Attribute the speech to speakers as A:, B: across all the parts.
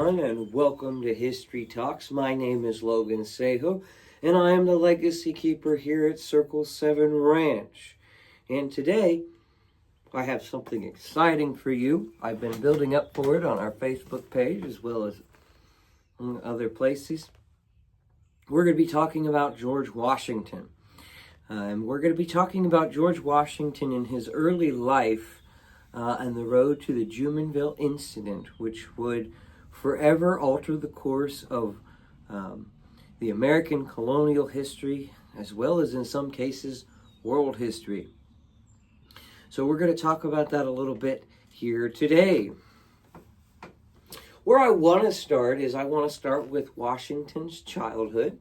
A: everyone, and welcome to History Talks. My name is Logan Sejo, and I am the legacy keeper here at Circle 7 Ranch. And today, I have something exciting for you. I've been building up for it on our Facebook page as well as other places. We're going to be talking about George Washington. And we're going to be talking about George Washington in his early life and the road to the Jumonville Incident, which would forever alter the course of the American colonial history, as well as in some cases, world history. So we're going to talk about that a little bit here today. Where I want to start is I want to start with Washington's childhood.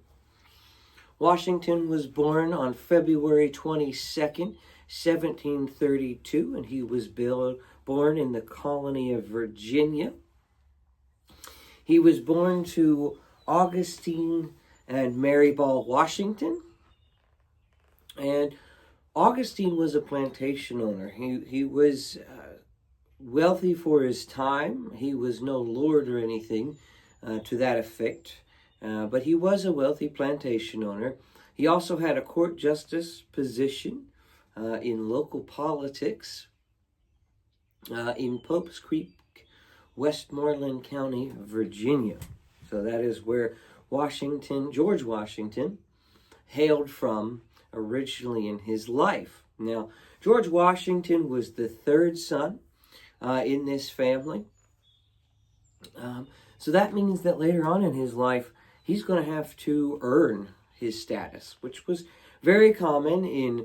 A: Washington was born on February 22nd, 1732, and he was born in the colony of Virginia. He was born to Augustine and Mary Ball Washington, and Augustine was a plantation owner. He was wealthy for his time. He was no lord or anything to that effect, but he was a wealthy plantation owner. He also had a court justice position in local politics in Pope's Creek, Westmoreland County, Virginia. So that is where George Washington, hailed from originally in his life. Now, George Washington was the third son in this family. So that means that later on in his life, he's going to have to earn his status, which was very common in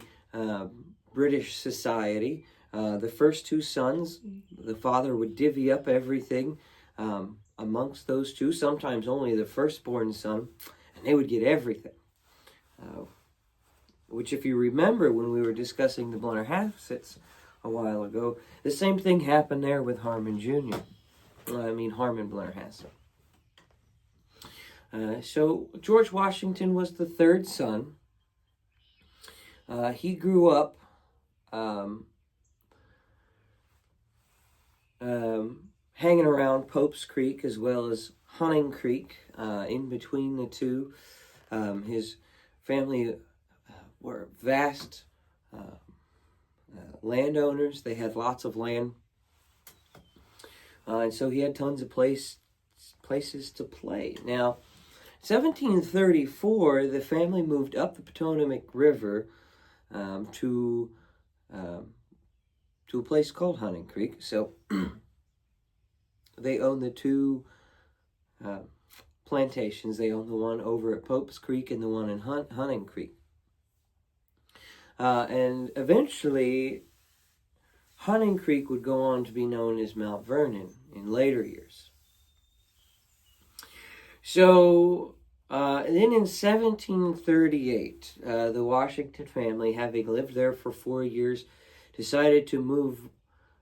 A: British society. The first two sons, the father would divvy up everything amongst those two, sometimes only the firstborn son, and they would get everything. Which, if you remember when we were discussing the Blennerhassetts a while ago, the same thing happened there with Harmon Blennerhassett. So George Washington was the third son. He grew up hanging around Pope's Creek as well as Hunting Creek. In between the two, his family were vast landowners. They had lots of land, and so he had tons of places to play. Now, 1734, the family moved up the Potomac River to a place called Hunting Creek. So they owned the two plantations. They owned the one over at Pope's Creek and the one in Hunting Creek. And eventually, Hunting Creek would go on to be known as Mount Vernon in later years. So, then in 1738, the Washington family, having lived there for 4 years, decided to move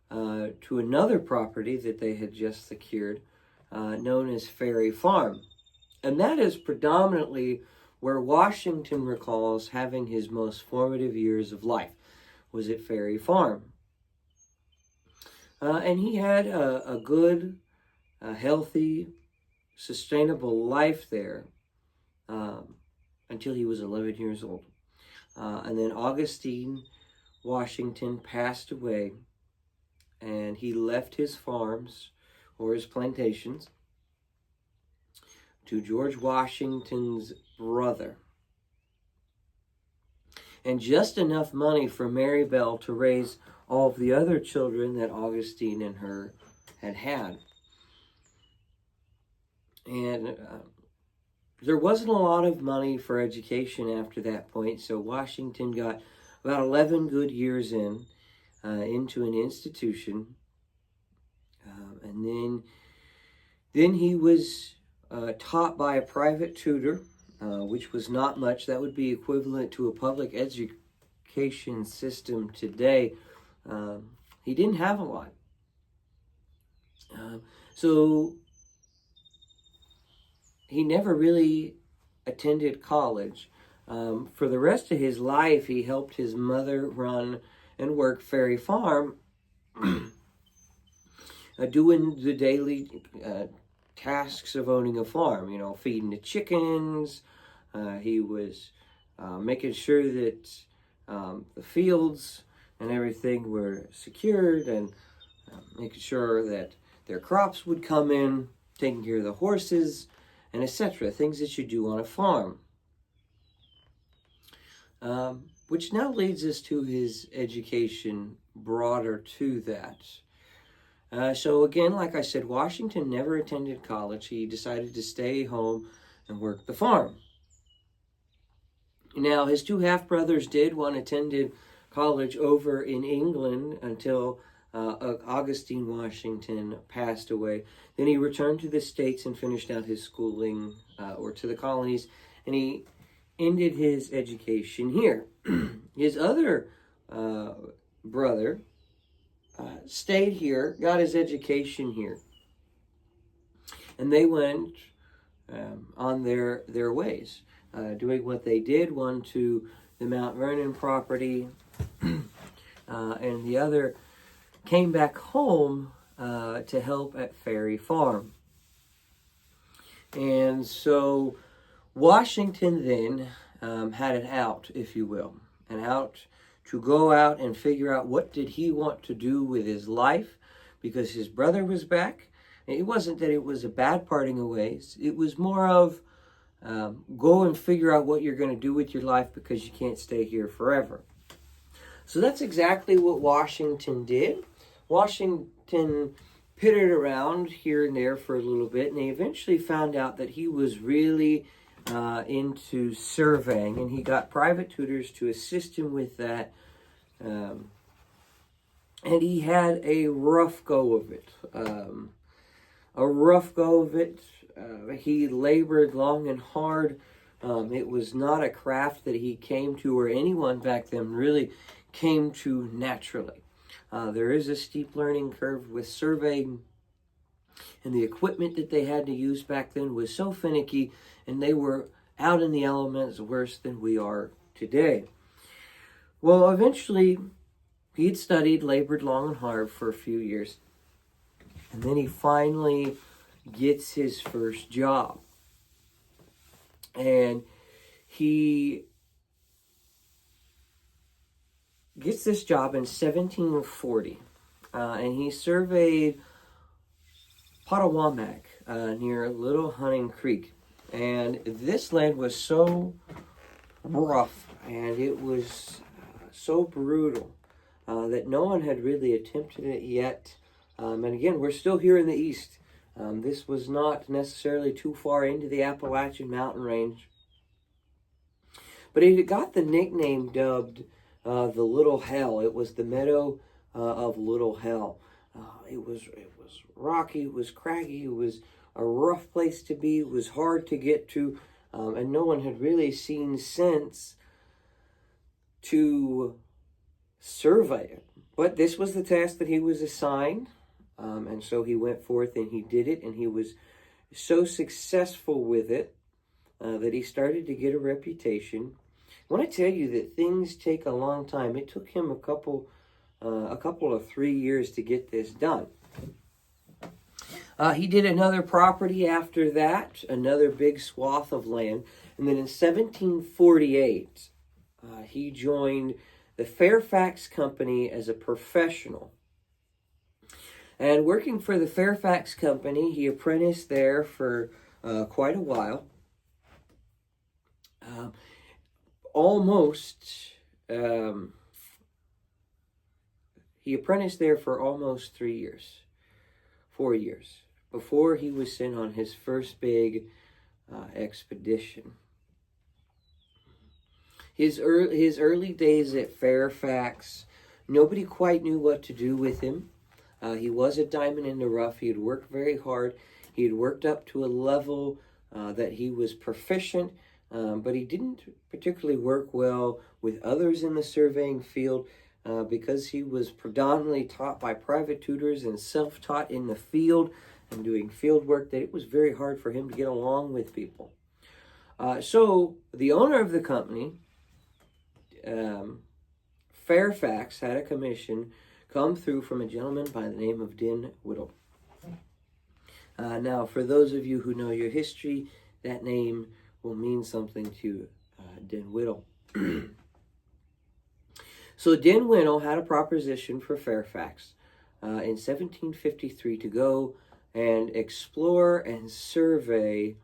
A: to another property that they had just secured, known as Ferry Farm. And that is predominantly where Washington recalls having his most formative years of life, was at Ferry Farm. And he had a good, healthy, sustainable life there until he was 11 years old. And then Augustine Washington passed away, and he left his farms or his plantations to George Washington's brother, and just enough money for Mary Bell to raise all of the other children that Augustine and her had. And there wasn't a lot of money for education after that point, so Washington got about 11 good years into an institution, and then he was taught by a private tutor, which was not much. That would be equivalent to a public education system today. He didn't have a lot. So he never really attended college. For the rest of his life, he helped his mother run and work Ferry Farm, doing the daily tasks of owning a farm, feeding the chickens. He was making sure that the fields and everything were secured, and making sure that their crops would come in, taking care of the horses, and etc. Things that you do on a farm. Which now leads us to his education broader to that. So again, like I said, Washington never attended college. He decided to stay home and work the farm. Now, his two half-brothers did. One attended college over in England until Augustine Washington passed away. Then he returned to the States and finished out his schooling, or to the colonies, and he ended his education here. His other brother stayed here, got his education here, and they went on their ways, doing what they did. One to the Mount Vernon property, and the other came back home to help at Ferry Farm. And so Washington then had an out, if you will, an out to go out and figure out what did he want to do with his life, because his brother was back. It wasn't that it was a bad parting of ways. It was more of go and figure out what you're going to do with your life, because you can't stay here forever. So that's exactly what Washington did. Washington pitted around here and there for a little bit, and they eventually found out that he was really into surveying, and he got private tutors to assist him with that. And he had a rough go of it. He labored long and hard. It was not a craft that he came to, or anyone back then really came to naturally. There is a steep learning curve with surveying, and the equipment that they had to use back then was so finicky, and they were out in the elements worse than we are today. Well, eventually, he had studied, labored long and hard for a few years, and then he finally gets his first job. And he gets this job in 1740, and he surveyed Potawatomi near Little Hunting Creek. And this land was so rough, and it was so brutal that no one had really attempted it yet. And again, we're still here in the East. This was not necessarily too far into the Appalachian Mountain Range. But it got the nickname dubbed the Little Hell. It was the meadow of Little Hell. It was rocky, it was craggy, it was a rough place to be, it was hard to get to, and no one had really seen sense to survey it. But this was the task that he was assigned, and so he went forth and he did it, and he was so successful with it that he started to get a reputation. When I tell you that things take a long time, it took him a couple of 3 years to get this done. He did another property after that, another big swath of land. And then in 1748, he joined the Fairfax Company as a professional. And working for the Fairfax Company, he apprenticed there for quite a while. He apprenticed there for almost 4 years, before he was sent on his first big expedition. His early days at Fairfax, nobody quite knew what to do with him. He was a diamond in the rough. He had worked very hard. He had worked up to a level that he was proficient, but he didn't particularly work well with others in the surveying field because he was predominantly taught by private tutors and self-taught in the field and doing field work, that it was very hard for him to get along with people. So the owner of the company, Fairfax, had a commission come through from a gentleman by the name of Dinwiddie. Now, for those of you who know your history, that name will mean something to Dinwiddie. So Dinwiddie had a proposition for Fairfax in 1753 to go and explore and survey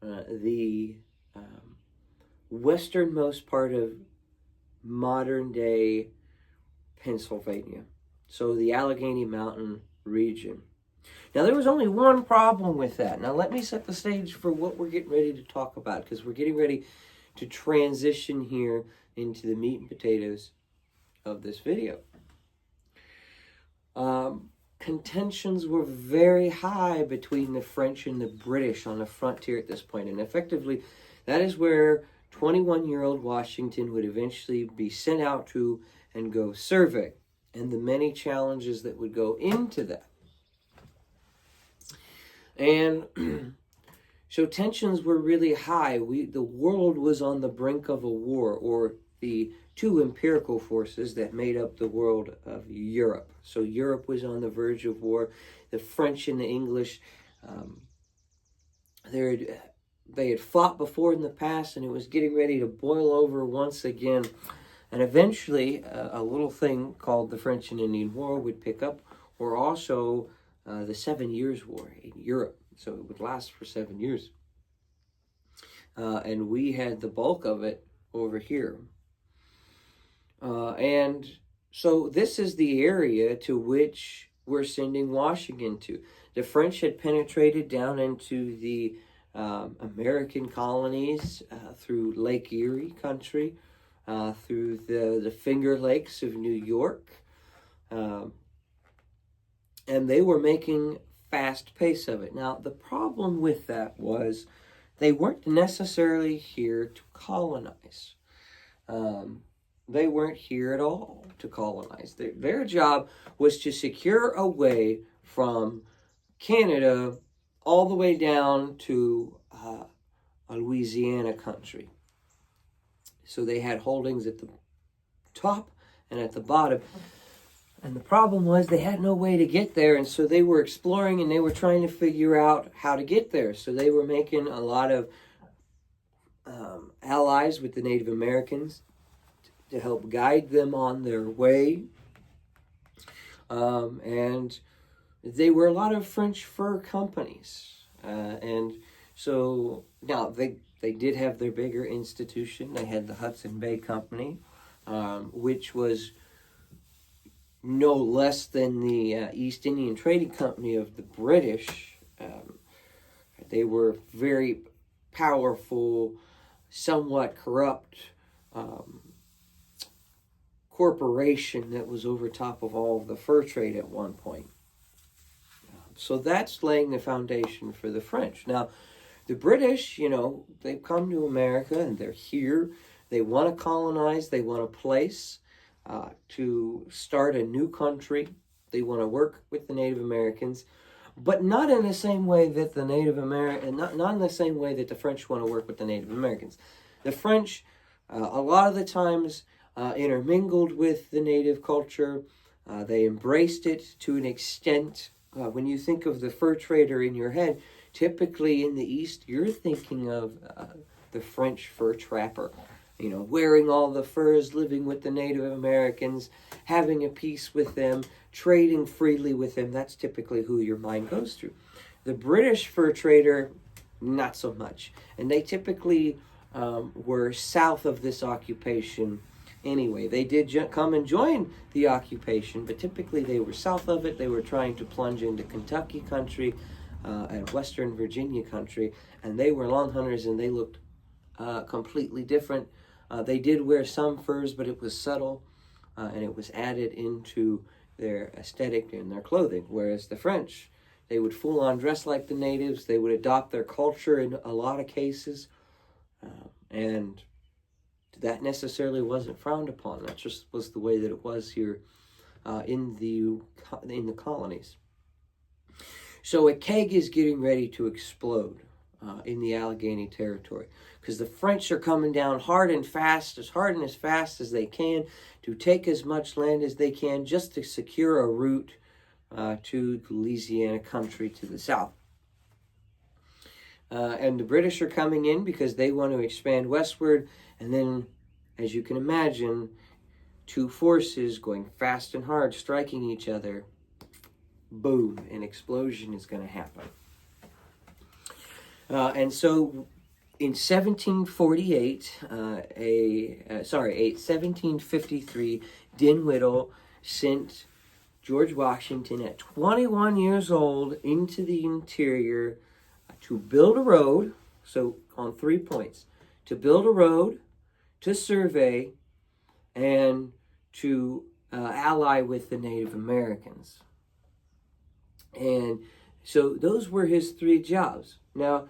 A: the westernmost part of modern-day Pennsylvania, so the Allegheny Mountain region. Now, there was only one problem with that. Now, let me set the stage for what we're getting ready to talk about, because we're getting ready to transition here into the meat and potatoes of this video. Contentions were very high between the French and the British on the frontier at this point, and effectively, that is where 21-year-old Washington would eventually be sent out to and go survey, and the many challenges that would go into that. And so tensions were really high. The world was on the brink of a war, or the two empirical forces that made up the world of Europe. So Europe was on the verge of war. The French and the English, they had fought before in the past, and it was getting ready to boil over once again. And eventually, a little thing called the French and Indian War would pick up, or also the 7 Years' War in Europe. So it would last for 7 years. And we had the bulk of it over here. And so this is the area to which we're sending Washington to. The French had penetrated down into the American colonies through Lake Erie country, through the Finger Lakes of New York. And they were making fast pace of it. Now, the problem with that was they weren't necessarily here to colonize. They weren't here at all to colonize. Their job was to secure a way from Canada all the way down to Louisiana country. So they had holdings at the top and at the bottom. And the problem was they had no way to get there, and so they were exploring and they were trying to figure out how to get there. So they were making a lot of allies with the Native Americans to help guide them on their way. And they were a lot of French fur companies. And so now they did have their bigger institution. They had the Hudson Bay Company, which was no less than the East Indian Trading Company of the British. They were very powerful, somewhat corrupt corporation that was over top of all of the fur trade at one point. So that's laying the foundation for the French. Now, the British, they've come to America and they're here. They want to colonize. They want a place to start a new country. They want to work with the Native Americans, but not in the same way that the not in the same way that the French want to work with the Native Americans. The French, a lot of the times, intermingled with the native culture. They embraced it to an extent. When you think of the fur trader in your head, typically in the East, you're thinking of the French fur trapper. Wearing all the furs, living with the Native Americans, having a peace with them, trading freely with them. That's typically who your mind goes to. The British fur trader, not so much. And they typically were south of this occupation anyway. They did come and join the occupation, but typically they were south of it. They were trying to plunge into Kentucky country and Western Virginia country, and they were long hunters, and they looked completely different. They did wear some furs, but it was subtle, and it was added into their aesthetic and their clothing. Whereas the French, they would full-on dress like the natives. They would adopt their culture in a lot of cases, and that necessarily wasn't frowned upon. That just was the way that it was here in the colonies. So a keg is getting ready to explode in the Allegheny territory, because the French are coming down hard and fast as they can to take as much land as they can just to secure a route to Louisiana country to the south. And the British are coming in because they want to expand westward. And then, as you can imagine, two forces going fast and hard, striking each other. Boom, an explosion is going to happen. And so in 1753, Dinwiddie sent George Washington at 21 years old into the interior to build a road, so on 3 points, to build a road, to survey, and to ally with the Native Americans. And so those were his 3 jobs. Now,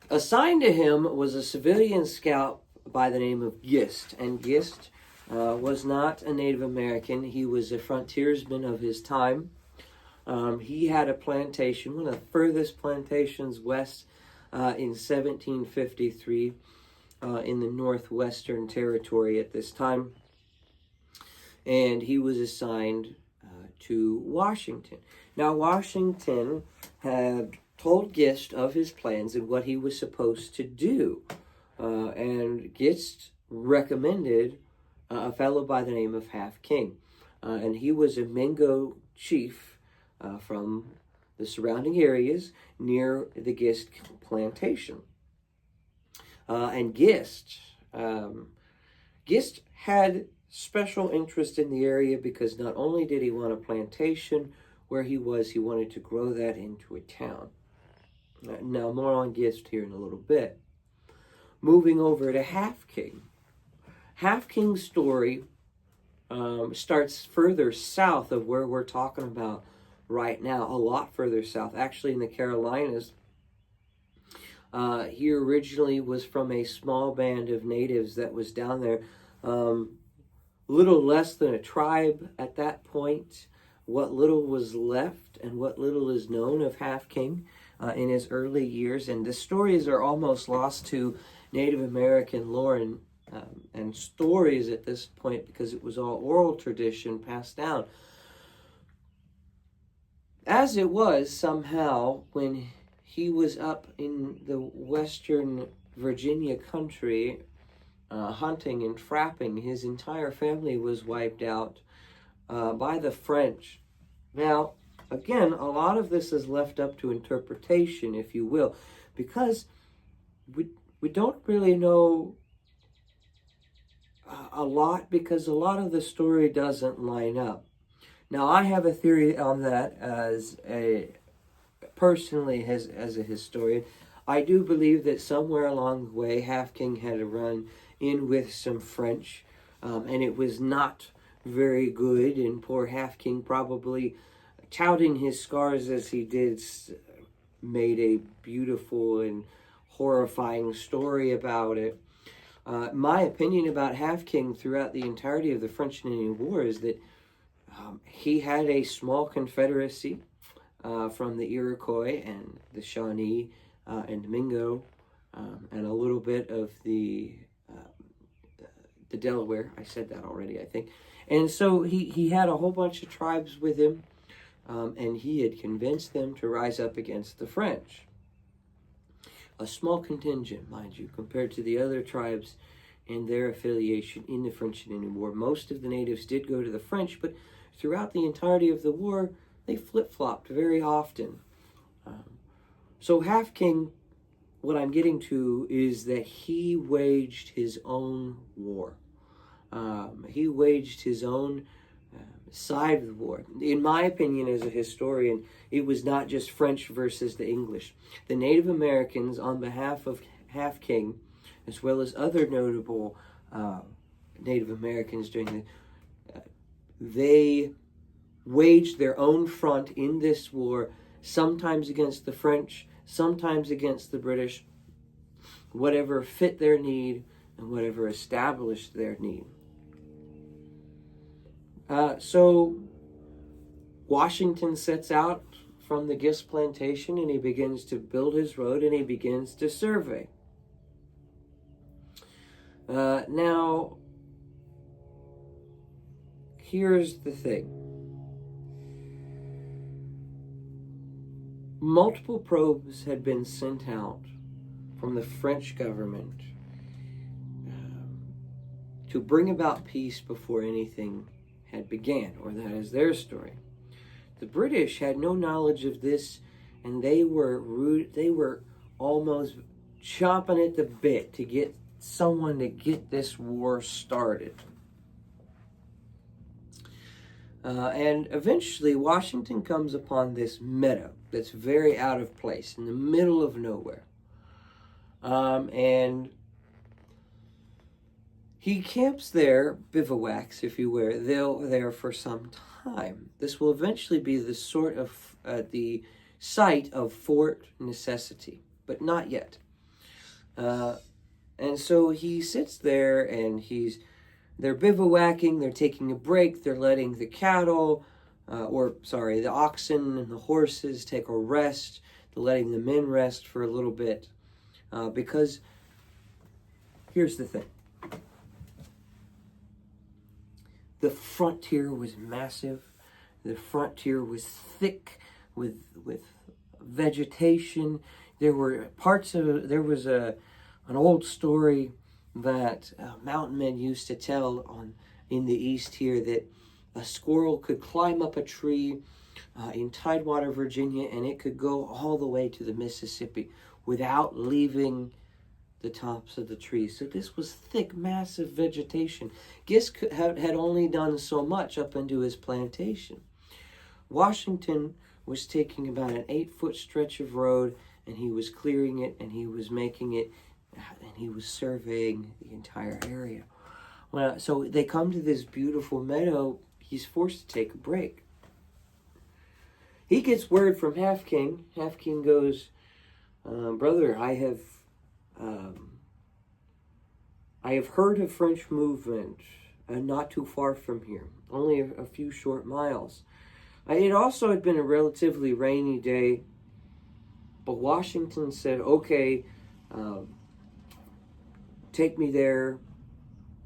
A: assigned to him was a civilian scout by the name of Gist, and Gist was not a Native American. He was a frontiersman of his time. He had a plantation, one of the furthest plantations west in 1753 in the Northwestern Territory at this time. And he was assigned to Washington. Now, Washington had told Gist of his plans and what he was supposed to do. And Gist recommended a fellow by the name of Half King. And he was a Mingo chief from the surrounding areas near the Gist plantation. And Gist had special interest in the area because not only did he want a plantation where he wanted to grow that into a town. Now, more on Gist here in a little bit. Moving over to Half King. Half King's story starts further south of where we're talking about right now, a lot further south, actually in the Carolinas. He originally was from a small band of natives that was down there, little less than a tribe at that point. What little was left and what little is known of Half King in his early years, and the stories are almost lost to Native American lore and stories at this point because it was all oral tradition passed down. As it was, somehow, when he was up in the western Virginia country hunting and trapping, his entire family was wiped out by the French. Now, again, a lot of this is left up to interpretation, if you will, because we don't really know a lot because a lot of the story doesn't line up. Now, I have a theory on that as a historian. I do believe that somewhere along the way, Half King had a run in with some French, and it was not very good, and poor Half King, probably touting his scars as he did, made a beautiful and horrifying story about it. My opinion about Half King throughout the entirety of the French and Indian War is that he had a small confederacy from the Iroquois and the Shawnee and Mingo, and a little bit of the Delaware. I said that already, I think. And so he had a whole bunch of tribes with him, and he had convinced them to rise up against the French. A small contingent, mind you, compared to the other tribes and their affiliation in the French and Indian War. Most of the natives did go to the French, but throughout the entirety of the war, they flip-flopped very often. So Half King, what I'm getting to is that he waged his own war. He waged his own side of the war. In my opinion, as a historian, it was not just French versus the English. The Native Americans, on behalf of Half King, as well as other notable Native Americans during they waged their own front in this war, sometimes against the French, sometimes against the British, whatever fit their need and whatever established their need. So Washington sets out from the Gist plantation and he begins to build his road and he begins to survey. Now, here's the thing. Multiple probes had been sent out from the French government to bring about peace before anything had began, or that is their story. The British had no knowledge of this, and they were almost chomping at the bit to get someone to get this war started. And eventually, Washington comes upon this meadow that's very out of place, in the middle of nowhere. And he camps there, bivouacs, if you will, there for some time. This will eventually be the sort of the site of Fort Necessity, but not yet. And so he sits there, and they're bivouacking, they're taking a break, they're letting the the oxen and the horses take a rest, they're letting the men rest for a little bit, because here's the thing. The frontier was massive. The frontier was thick with vegetation. There were there was an old story that mountain men used to tell in the East here, that a squirrel could climb up a tree in Tidewater, Virginia, and it could go all the way to the Mississippi without leaving the tops of the trees. So this was thick, massive vegetation. Gist had only done so much up into his plantation. Washington was taking about an 8-foot stretch of road, and he was clearing it, and he was making it, and he was surveying the entire area. Well, so they come to this beautiful meadow. He's forced to take a break. He gets word from Half King. Half King goes, brother, I have heard of French movement not too far from here, only a few short miles. It also had been a relatively rainy day, but Washington said, okay, take me there,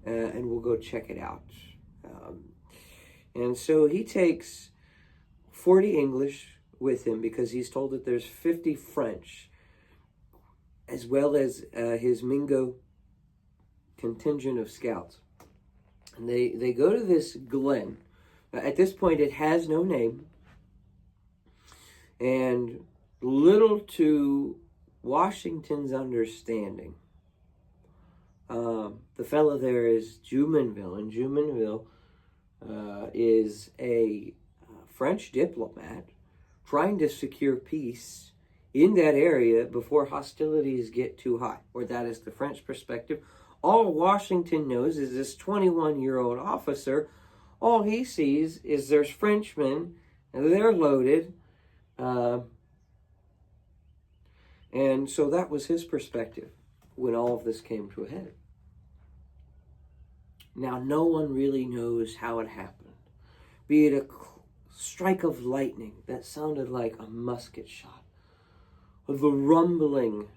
A: and we'll go check it out. And so he takes 40 English with him, because he's told that there's 50 French, as well as his Mingo contingent of scouts. And they go to this glen. At this point, it has no name. And little to Washington's understanding, the fellow there is Jumonville, and Jumonville is a French diplomat trying to secure peace in that area before hostilities get too high, or that is the French perspective. All Washington knows is this 21-year-old officer. All he sees is there's Frenchmen, and they're loaded, and so that was his perspective when all of this came to a head. Now, no one really knows how it happened. Be it a strike of lightning that sounded like a musket shot, or the rumbling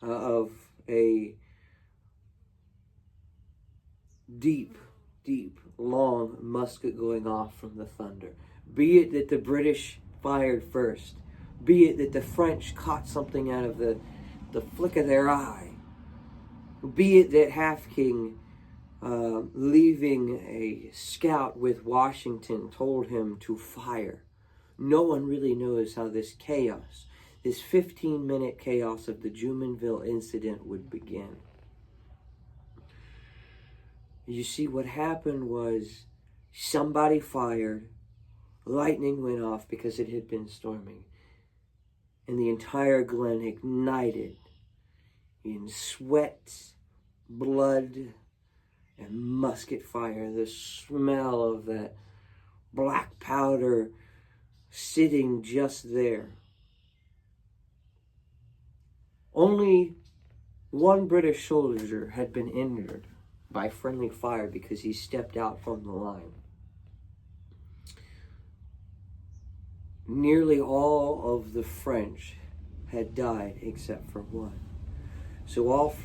A: of a deep, long musket going off from the thunder. Be it that the British fired first. Be it that the French caught something out of the flick of their eye. Be it that Half King, leaving a scout with Washington, told him to fire. No one really knows how this chaos, this 15-minute chaos of the Jumonville Incident would begin. You see, what happened was somebody fired, lightning went off because it had been storming, and the entire glen ignited in sweat, blood, and musket fire. The smell of that black powder sitting just there. Only one British soldier had been injured by friendly fire because he stepped out from the line. Nearly all of the French had died except for one. So all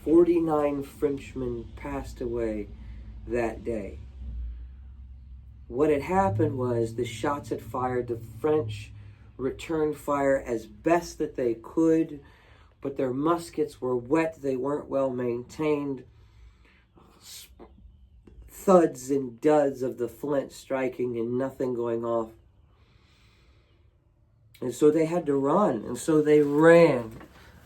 A: 49 Frenchmen passed away that day. What had happened was the shots had fired. The French returned fire as best that they could but their muskets were wet. They weren't well maintained. Thuds and duds of the flint striking and nothing going off. And so they had to run. And so they ran.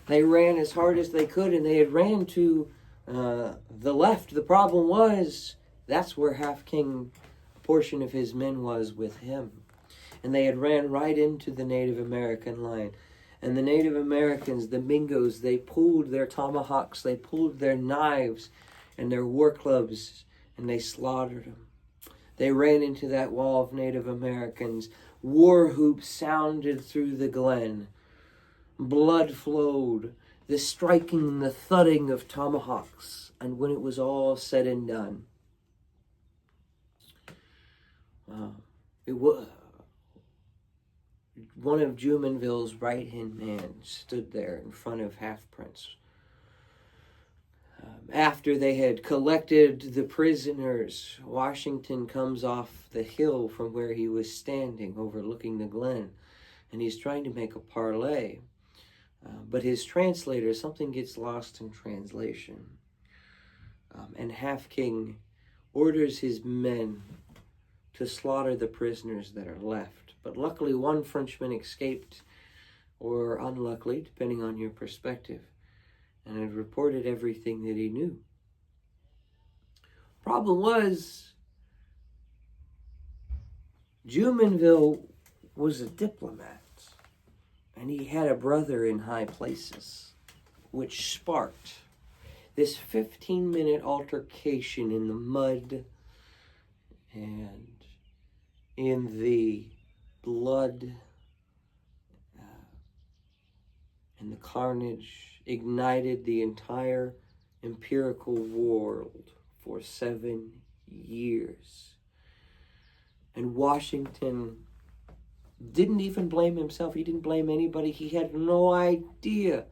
A: They ran as hard as they could, and they had ran to the left. The problem was, that's where Half King, a portion of his men, was with him. And they had ran right into the Native American line. And the Native Americans, the Mingos, they pulled their tomahawks, they pulled their knives and their war clubs, and they slaughtered them. They ran into that wall of Native Americans. War whoops sounded through the glen. Blood flowed, the striking and the thudding of tomahawks. And when it was all said and done, it was one of Jumonville's right-hand men stood there in front of Half Prince. After they had collected the prisoners, Washington comes off the hill from where he was standing, overlooking the glen, and he's trying to make a parley. But his translator, something gets lost in translation. And Half King orders his men to slaughter the prisoners that are left. But luckily, one Frenchman escaped, or unluckily, depending on your perspective, and had reported everything that he knew. Problem was, Jumonville was a diplomat, and he had a brother in high places, which sparked this 15-minute altercation in the mud and in the blood and the carnage, ignited the entire empirical world for 7 years. And Washington didn't even blame himself. He didn't blame anybody. He had no idea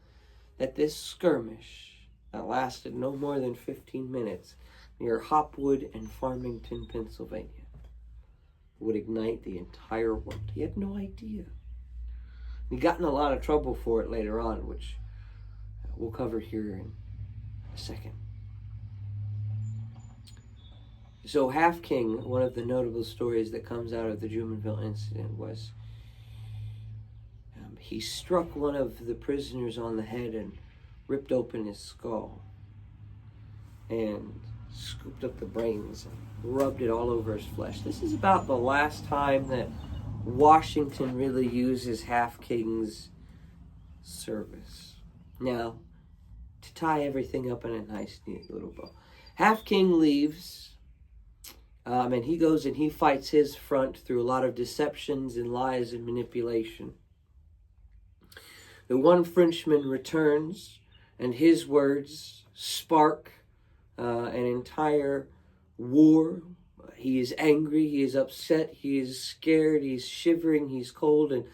A: that this skirmish that lasted no more than 15 minutes near Hopwood and Farmington, Pennsylvania, would ignite the entire world. He had no idea. He got in a lot of trouble for it later on, which we'll cover here in a second. So Half King, one of the notable stories that comes out of the Jumonville Incident was he struck one of the prisoners on the head and ripped open his skull and scooped up the brains and rubbed it all over his flesh. This is about the last time that Washington really uses Half King's service. Now, to tie everything up in a nice, neat little bow, Half King leaves, and he goes and he fights his front through a lot of deceptions and lies and manipulation. The one Frenchman returns, and his words spark an entire war. He is angry, he is upset, he is scared, he's shivering, he's cold, and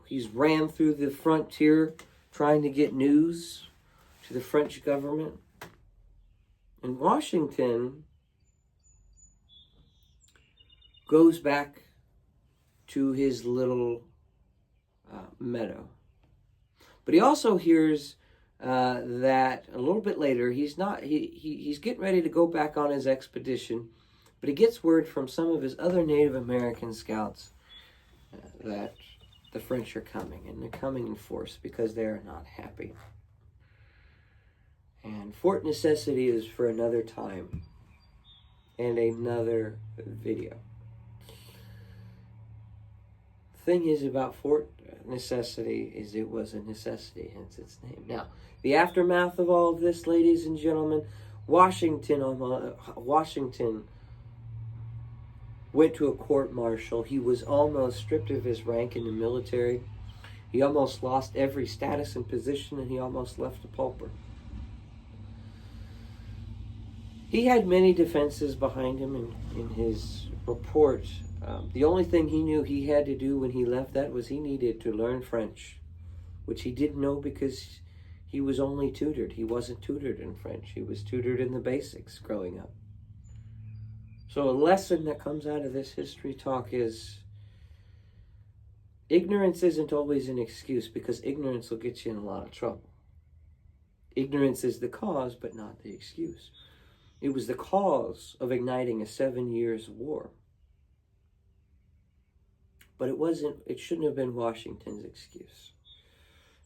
A: he's ran through the frontier trying to get news to the French government. And Washington goes back to his little meadow. But he also hears that a little bit later, he's getting ready to go back on his expedition, but he gets word from some of his other Native American scouts that the French are coming, and they're coming in force because they're not happy. And Fort Necessity is for another time and another video. The thing is about Fort Necessity is it was a necessity, hence its name. Now, the aftermath of all of this, ladies and gentlemen, Washington went to a court-martial. He was almost stripped of his rank in the military. He almost lost every status and position, and he almost left a pauper. He had many defenses behind him in his report. The only thing he knew he had to do when he left that was he needed to learn French, which he didn't know because he was only tutored. He wasn't tutored in French. He was tutored in the basics growing up. So a lesson that comes out of this history talk is Ignorance isn't always an excuse, because ignorance will get you in a lot of trouble. Ignorance is the cause, but not the excuse. It was the cause of igniting a 7 years war. But it shouldn't have been Washington's excuse.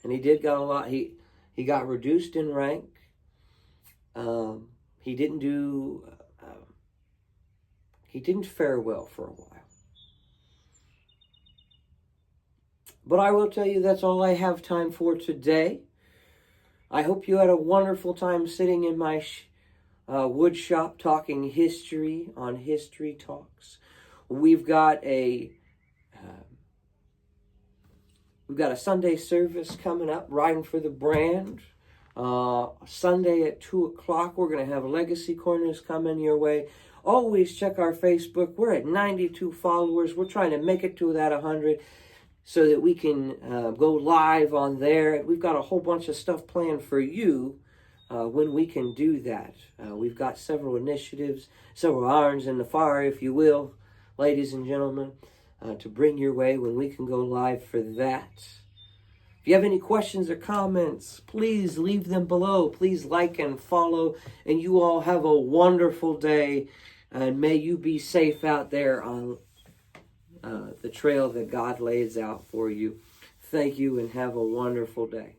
A: And he did got a lot, he got reduced in rank. He didn't fare well for a while. But I will tell you, that's all I have time for today. I hope you had a wonderful time sitting in my wood shop talking history on History Talks. We've got a Sunday service coming up, Riding for the Brand. Sunday at 2 o'clock, we're going to have Legacy Corners coming your way. Always check our Facebook. We're at 92 followers. We're trying to make it to that 100 so that we can go live on there. We've got a whole bunch of stuff planned for you when we can do that. We've got several initiatives, several irons in the fire, if you will, ladies and gentlemen, to bring your way when we can go live for that. If you have any questions or comments, please leave them below. Please like and follow. And you all have a wonderful day. And may you be safe out there on the trail that God lays out for you. Thank you and have a wonderful day.